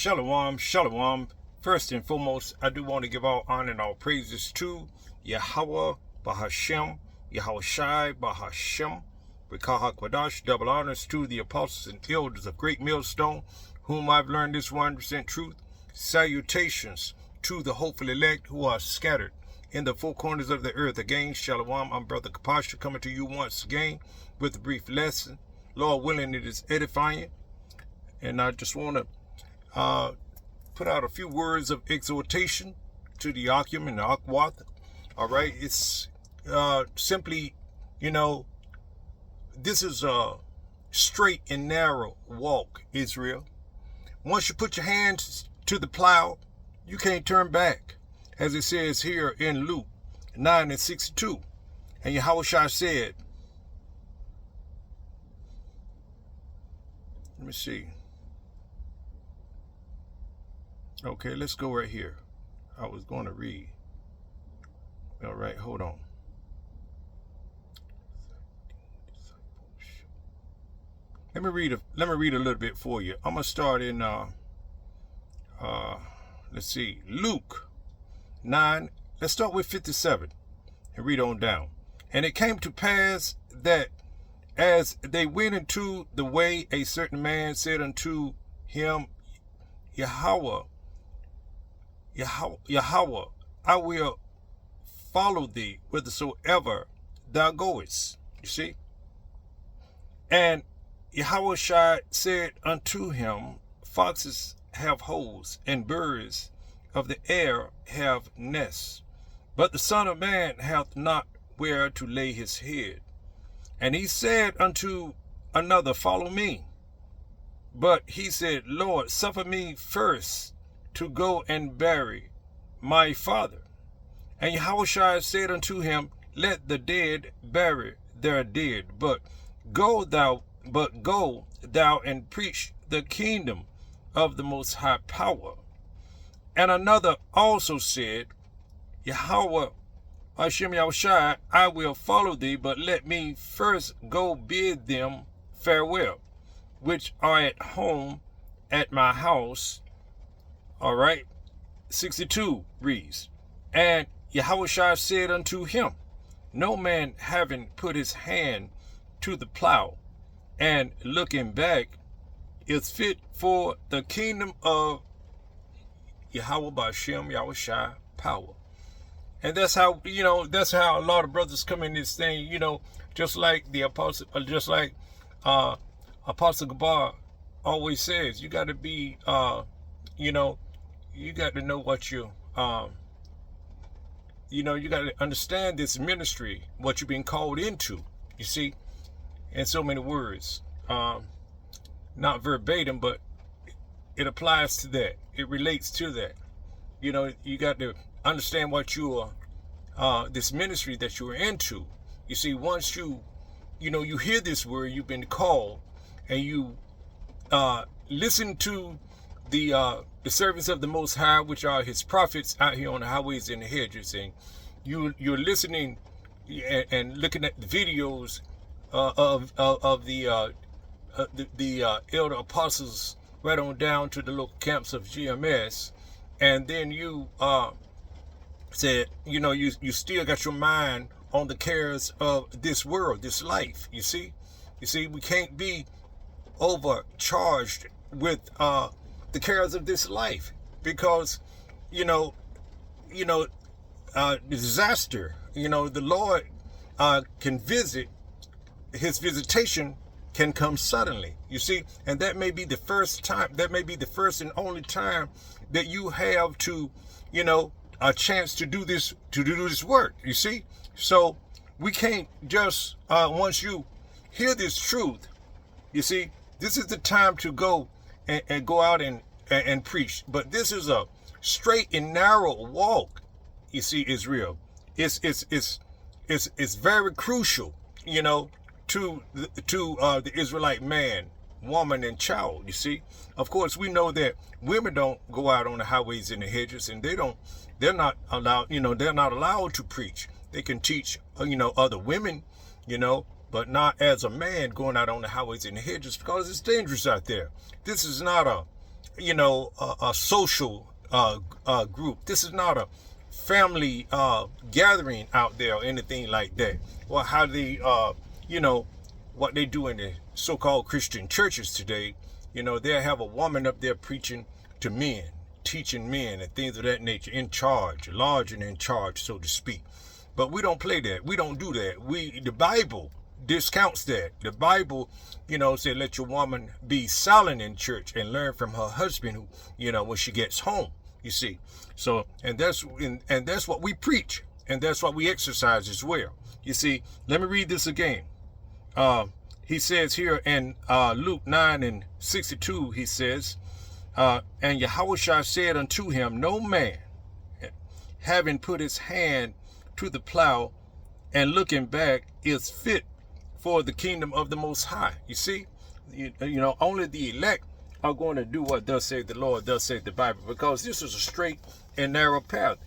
Shalom, shalom. First and foremost, I do want to give all honor and all praises to Yahweh Bahashem, Yahweh Shai Bahashem, Rikaha Kwadash. Double honors to the apostles and elders of Great Millstone, whom I've learned this 100% truth. Salutations to the hopeful elect who are scattered in the four corners of the earth. Again, shalom. I'm Brother Kapasha coming to you once again with a brief lesson. Lord willing, it is edifying. And I just want to put out a few words of exhortation to the Akim and the Akwath. All right, it's simply, this is a straight and narrow walk, Israel. Once you put your hands to the plow, you can't turn back, as it says here in Luke 9:62. And Yahushua said, let me see. Okay, let's go right here. I was going to read. All right, hold on. Let me read a little bit for you. I'm gonna start in let's see, Luke 9. Let's start with 57 and read on down. And it came to pass that as they went into the way, a certain man said unto him, Yahweh, I will follow thee whithersoever thou goest. You see? And Yahushua said unto him, foxes have holes, and birds of the air have nests, but the Son of Man hath not where to lay his head. And he said unto another, follow me. But he said, Lord, suffer me first to go and bury my father. And Yahushua said unto him, let the dead bury their dead, but go thou and preach the kingdom of the Most High Power. And another also said, Yahweh Hashem Yahushua, I will follow thee, but let me first go bid them farewell, which are at home at my house. All right, 62 reads, and Yahushua said unto him, no man having put his hand to the plow and looking back is fit for the kingdom of Yahweh B'Shem Yahushua Power. And that's how, that's how a lot of brothers come in this thing, just like the apostle, Apostle Gabar always says, you got to be, you got to know what you got to understand this ministry, what you've been called into, you see, in so many words, not verbatim, but it applies to that. It relates to that. You got to understand what you are, this ministry that you're into. You see, once you hear this word, you've been called, and you listen to the servants of the Most High, which are his prophets out here on the highways and the hedges, and you're listening and looking at the videos of the elder apostles right on down to the local camps of GMS, and then you said, you still got your mind on the cares of this world, this life. You see, we can't be overcharged with the cares of this life, because disaster, the Lord can visit. His visitation can come suddenly, you see, and that may be the first time, that may be the first and only time that you have to, a chance to do this work, you see. So we can't just, once you hear this truth, you see, this is the time to go and go out and preach. But this is a straight and narrow walk, you see, Israel. It's very crucial, to the Israelite man, woman, and child, you see. Of course, we know that women don't go out on the highways and the hedges, and they're not allowed to preach. They can teach, other women, but not as a man going out on the highways and the hedges, because it's dangerous out there. This is not a a social group. This is not a family gathering out there or anything like that. Well, how they, what they do in the so-called Christian churches today, they'll have a woman up there preaching to men, teaching men and things of that nature, in charge, large and in charge, so to speak. But we don't play that. We don't do that. The Bible discounts that. The Bible, said, let your woman be silent in church and learn from her husband, when she gets home, you see. So, and that's what we preach, and that's what we exercise as well. You see, let me read this again. He says here in Luke 9:62, he says, and Yahushua said unto him, no man, having put his hand to the plough and looking back, is fit for the kingdom of the Most High. You see, only the elect are going to do what thus saith the Lord, thus saith the Bible, because this is a straight and narrow path.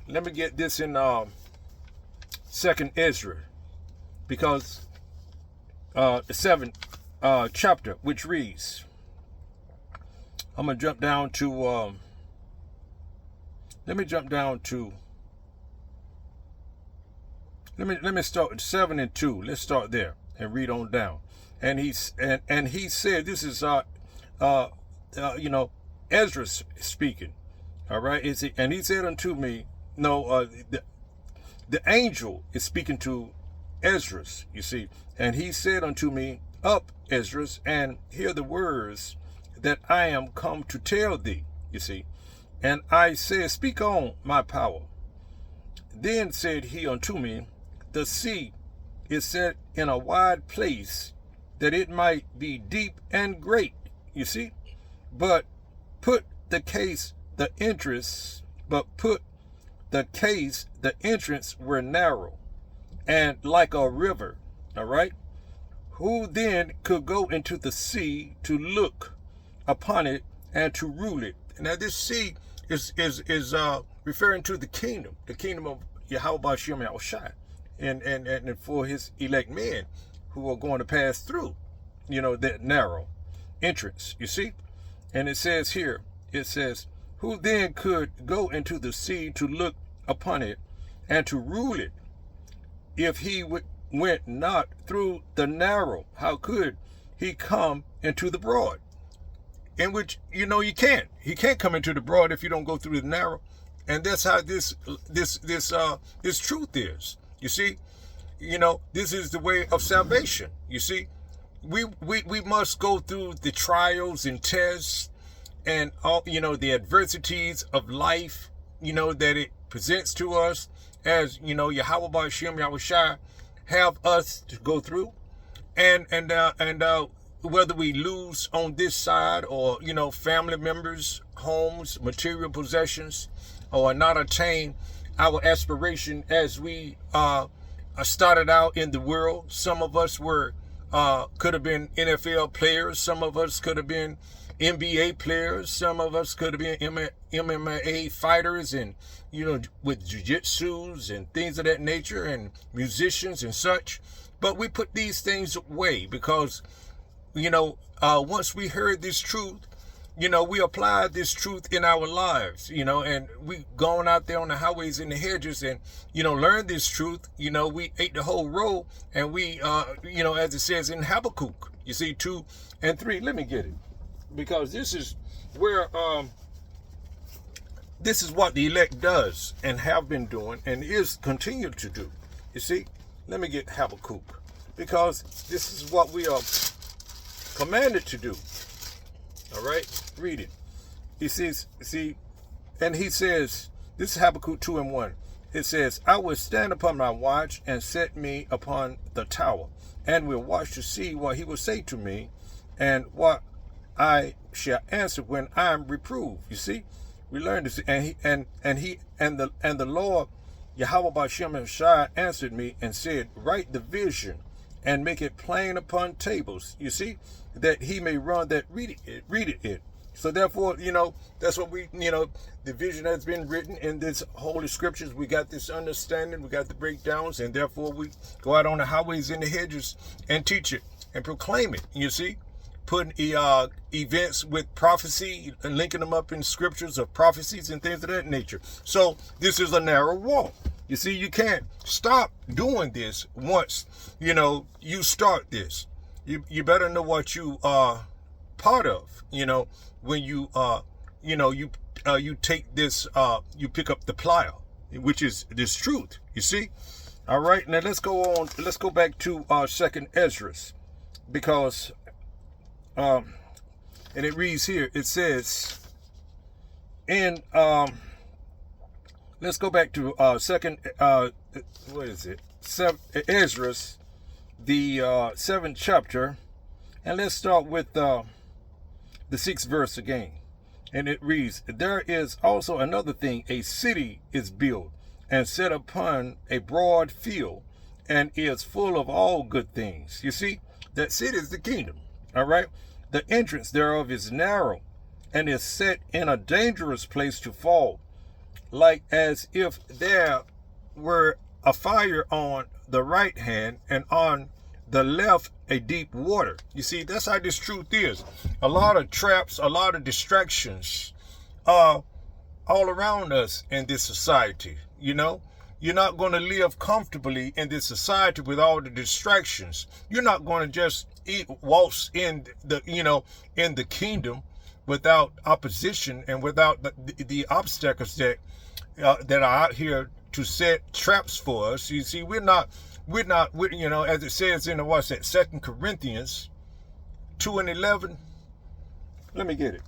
Let me get this in 2nd Ezra, because the 7th chapter, which reads, I'm gonna jump down to let me start with 7 and 2. Let's start there and read on down. And he said, this is Ezra speaking. All right. And he said unto me, the angel is speaking to Ezra, you see. And he said unto me, up, Ezra, and hear the words that I am come to tell thee, you see. And I said, speak on, my power. Then said he unto me, the sea is set in a wide place, that it might be deep and great, you see. But put the entrance were narrow and like a river, all right. Who then could go into the sea to look upon it and to rule it? Now this sea is referring to the kingdom of Yahweh Shem Yahushua, and for his elect men who are going to pass through, that narrow entrance, you see. And it says here, who then could go into the sea to look upon it and to rule it? If he went not through the narrow, how could he come into the broad? In which, you can't. He can't come into the broad if you don't go through the narrow. And that's how this truth is. You see, this is the way of salvation. You see, we must go through the trials and tests and all, the adversities of life, that it presents to us, as Yahweh Shem Yahushua have us to go through, and whether we lose on this side, or family members, homes, material possessions, or not attain our aspiration as we started out in the world. Some of us could have been NFL players. Some of us could have been NBA players. Some of us could have been MMA fighters, and with jiu-jitsus and things of that nature, and musicians and such. But we put these things away because once we heard this truth, we applied this truth in our lives, and we gone out there on the highways and the hedges and, learned this truth. We ate the whole roll, and we, as it says in Habakkuk, 2 and 3, let me get it, because this is where, this is what the elect does and have been doing and is continued to do. You see, let me get Habakkuk, because this is what we are commanded to do. All right, read it. He says, and he says, this is Habakkuk 2 and 1. It says, I will stand upon my watch and set me upon the tower, and will watch to see what he will say to me, and what I shall answer when I am reproved. You see, we learned this, and the Lord Yahweh Shem Yahushua answered me and said, write the vision and make it plain upon tables. You see, that he may run that read it. So therefore, that's what we, the vision has been written in this holy scriptures. We got this understanding, we got the breakdowns, and therefore we go out on the highways and the hedges and teach it and proclaim it, you see. putting events with prophecy and linking them up in scriptures of prophecies and things of that nature. So this is a narrow walk. You see, you can't stop doing this once, you start this. You better know what you are part of, when you take this, you pick up the plough, which is this truth, you see? All right, now let's go on. Let's go back to 2nd Ezra, because, and it reads here, it says, let's go back to Ezra, the 7th chapter, and let's start with the 6th verse again. And it reads, there is also another thing, a city is built and set upon a broad field, and is full of all good things. You see, that city is the kingdom, all right? The entrance thereof is narrow, and is set in a dangerous place to fall, like as if there were a fire on the right hand, and on the left a deep water. You see, that's how this truth is. A lot of traps, a lot of distractions are all around us in this society. You're not going to live comfortably in this society with all the distractions. You're not going to just waltz in the kingdom without opposition and without the obstacles that are out here to set traps for us. You see, we're not, as it says in what's that, 2 Corinthians 2:11. Let me get it.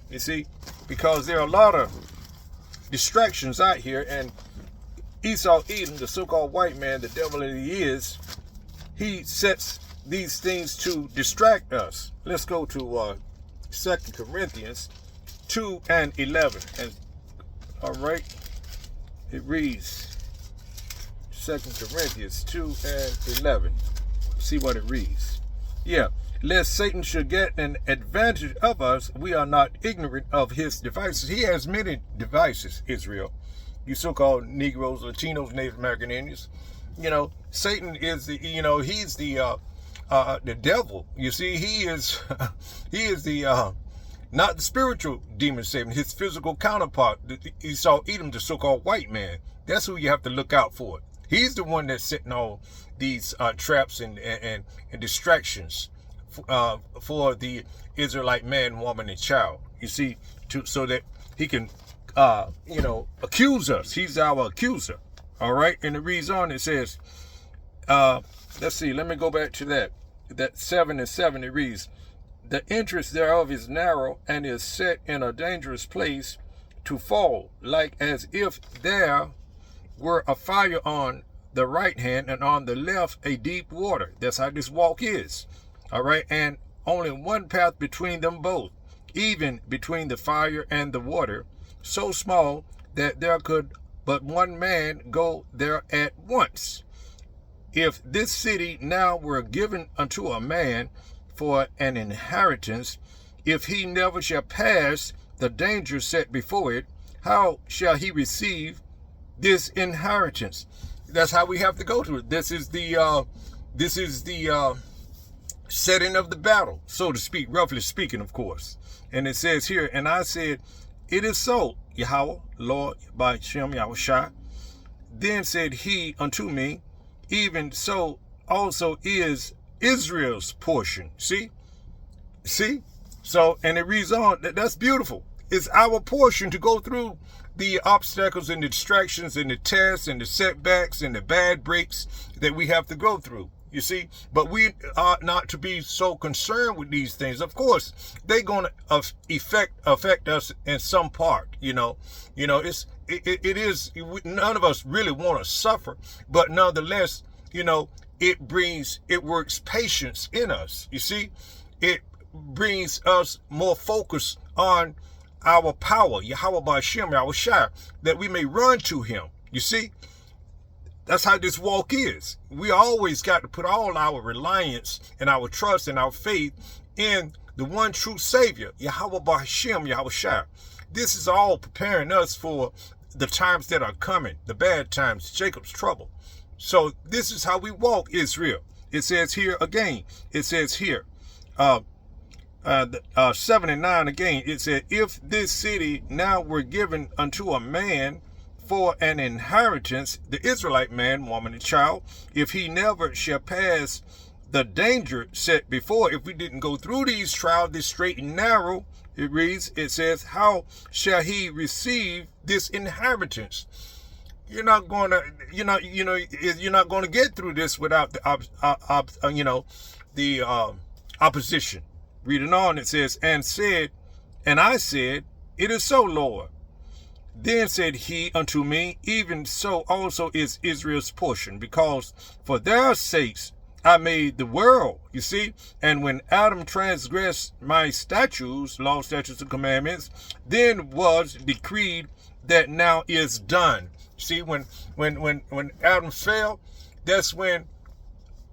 You see, because there are a lot of distractions out here, and Esau Edom, the so-called white man, the devil that he is, he sets these things to distract us. Let's go to 2 Corinthians 2:11. And all right, it reads 2 Corinthians 2:11. See what it reads. Yeah. Lest Satan should get an advantage of us, we are not ignorant of his devices. He has many devices, Israel. You so-called Negroes, Latinos, Native American Indians. Satan is he's the devil. You see, he is the not the spiritual demon Satan, his physical counterpart, Esau Edom, the so-called white man. That's who you have to look out for. He's the one that's setting all these traps and distractions for the Israelite man, woman, and child. You see, so that he can, accuse us. He's our accuser. All right. And it reads on. It says, let's see. Let me go back to that 7:7. It reads, the entrance thereof is narrow, and is set in a dangerous place to fall, like as if there were a fire on the right hand, and on the left a deep water. That's how this walk is. All right, and only one path between them both, even between the fire and the water, so small that there could but one man go there at once. If this city now were given unto a man for an inheritance, if he never shall pass the danger set before it, how shall he receive this inheritance? That's how we have to go through it. This is the setting of the battle, so to speak, roughly speaking, of course. And it says here, and I said, it is so, Yahweh, Lord, by Shem Yahushua. Then said he unto me, even so also is Israel's portion. See? So, and it reads on, that's beautiful. It's our portion to go through the obstacles and the distractions and the tests and the setbacks and the bad breaks that we have to go through. You see, but we are not to be so concerned with these things. Of course, they're going to affect us in some part. It is. None of us really want to suffer, but nonetheless, it works patience in us. You see, it brings us more focus on our power, Yahweh by Shem Yahushua, that we may run to him. You see. That's how this walk is. We always got to put all our reliance and our trust and our faith in the one true Savior, Yahweh B'Hashem, Yahushua. This is all preparing us for the times that are coming, the bad times, Jacob's trouble. So this is how we walk, Israel. It says here again, 7 and 9 again, it said, if this city now were given unto a man for an inheritance, the Israelite man, woman, and child, if he never shall pass the danger set before, if we didn't go through these trials, this straight and narrow, it reads, it says, how shall he receive this inheritance? You're not going to, you're not going to get through this without the opposition. Reading on, it says, and I said, it is so, Lord. Then said he unto me, even so also is Israel's portion, because for their sakes I made the world, you see. And when Adam transgressed my statutes, law, statutes, and commandments, then was decreed that now is done. See, when Adam fell, that's when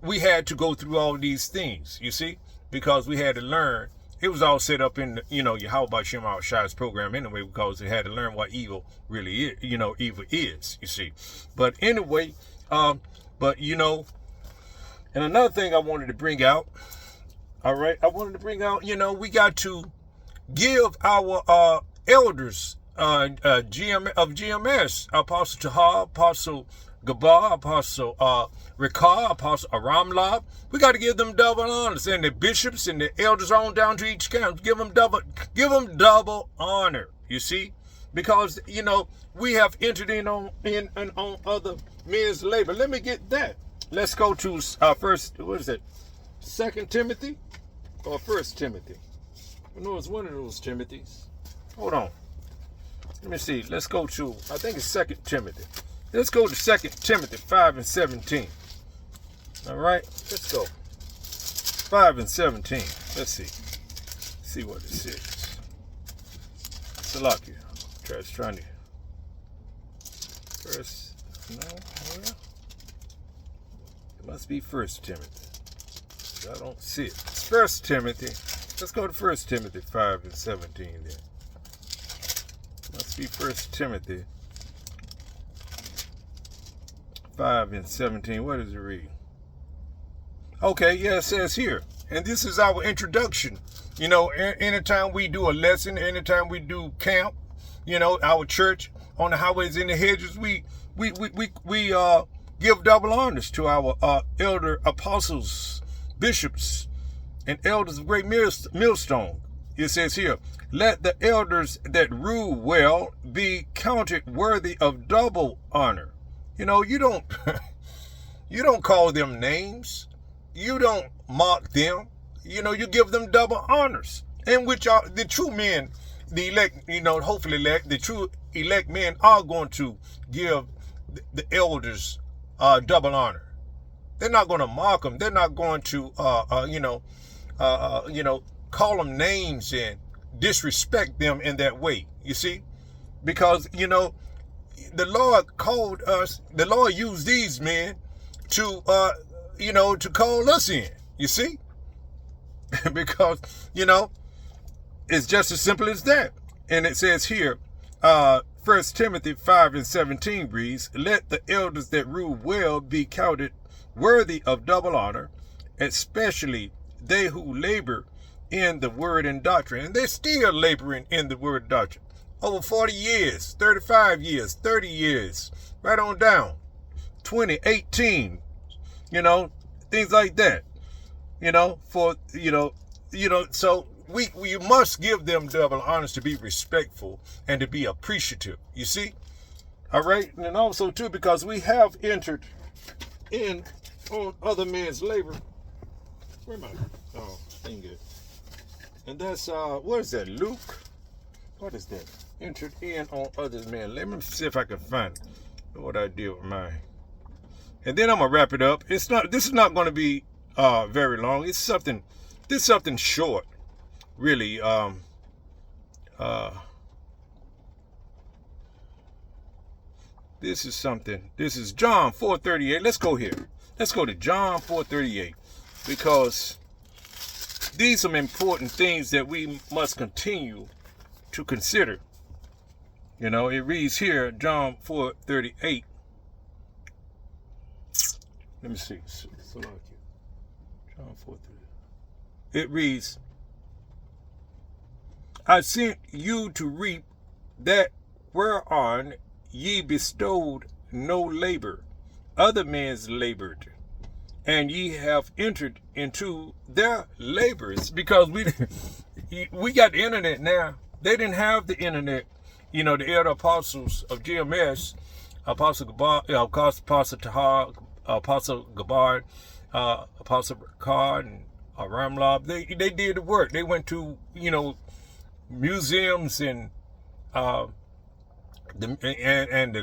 we had to go through all these things, you see, because we had to learn. It was all set up in, Yahweh Shem Shai's program anyway, because it had to learn what evil really is, evil is, you see. But anyway, and another thing I wanted to bring out, all right, we got to give our elders of GMS, Apostle Tahar, Apostle Gabar, Apostle Ricard, Apostle Aramlab. We got to give them double honors, and the bishops and the elders on down to each camp. Give them double honor. You see, because we have entered in on other men's labor. Let me get that. Let's go to first. What is it? 2 Timothy or 1 Timothy? I know it's one of those Timothys. Hold on. Let me see. Let's go to, I think it's 2 Timothy. Let's go to 2 Timothy 5 and 17. All right, let's go. 5 and 17. Let's see. See what it says. Salakia. Trying to. First, no, well, it must be 1 Timothy. I don't see it. It's 1 Timothy. Let's go to 1 Timothy 5 and 17 then. Must be 1 Timothy 5 and 17. What does it read? Okay, yeah, it says here. And this is our introduction. Anytime we do a lesson, anytime we do camp, our church on the highways and the hedges, we give double honors to our elder apostles, bishops, and elders of great millstone. It says here, let the elders that rule well be counted worthy of double honor. You don't you don't call them names. You don't mock them. You give them double honors. And which are the true men, the elect, hopefully elect, the true elect men are going to give the elders double honor. They're not going to mock them. They're not going to call them names and disrespect them in that way. You see? Because, the Lord called us, the Lord used these men to, to call us in. You see? Because, it's just as simple as that. And it says here, 1 Timothy 5 and 17 reads, let the elders that rule well be counted worthy of double honor, especially they who labor in the word and doctrine. And they're still laboring in the word and doctrine. Over 40 years, 35 years, 30 years, right on down, 20, 18, things like that, so we must give them double honors to be respectful and to be appreciative, you see? All right, and also too, because we have entered in on other men's labor. Where am I? Oh, ain't good. And that's, what is that, Luke? What is that? Entered in on others, man. Let me see if I can find what I did with mine. And then I'm gonna wrap it up. This is not gonna be very long. This is something short, really. This is John 4:38. Let's go here. Let's go to John 4:38, because these are important things that we must continue to consider. It reads here, John 4:38. Let me see. John 4:38. It reads, I sent you to reap that whereon ye bestowed no labor. Other men's labored, and ye have entered into their labors. Because we got the internet now. They didn't have the internet. You know, the elder apostles of GMS, Apostle Gabar, Apostle Tahar, Apostle Gabar, Apostle Ricard, and Ramlab, they did the work. They went to, you know, museums and the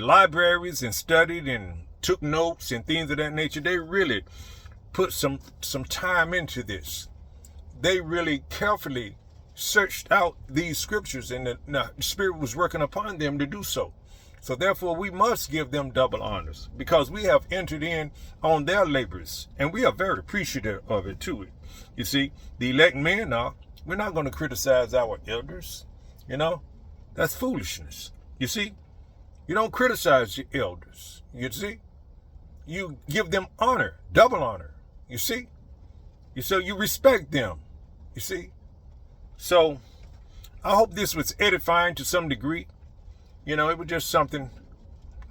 libraries and studied and took notes and things of that nature. They really put some time into this. They really carefully searched out these scriptures, and the Spirit was working upon them to do so. So therefore, we must give them double honors, because we have entered in on their labors, and we are very appreciative of it too. You see, the elect men are. We're not going to criticize our elders. You know, that's foolishness. You see, you don't criticize your elders. You see, you give them honor, double honor. You see, so you respect them. You see, so I hope this was edifying to some degree. You know, it was just something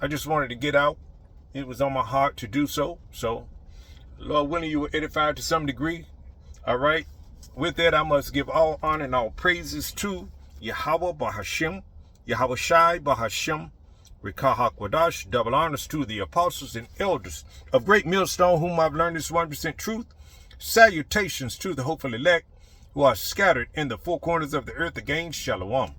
I just wanted to get out. It was on my heart to do so. So, Lord willing, you were edified to some degree. All right. With that, I must give all honor and all praises to Yahweh Bahashim, Yahweh Shai Bahashim, Rikah HaKwadash. Double honors to the apostles and elders of Great Millstone, whom I've learned this 100% truth. Salutations to the hopeful elect who are scattered in the four corners of the earth. Again, Shalom.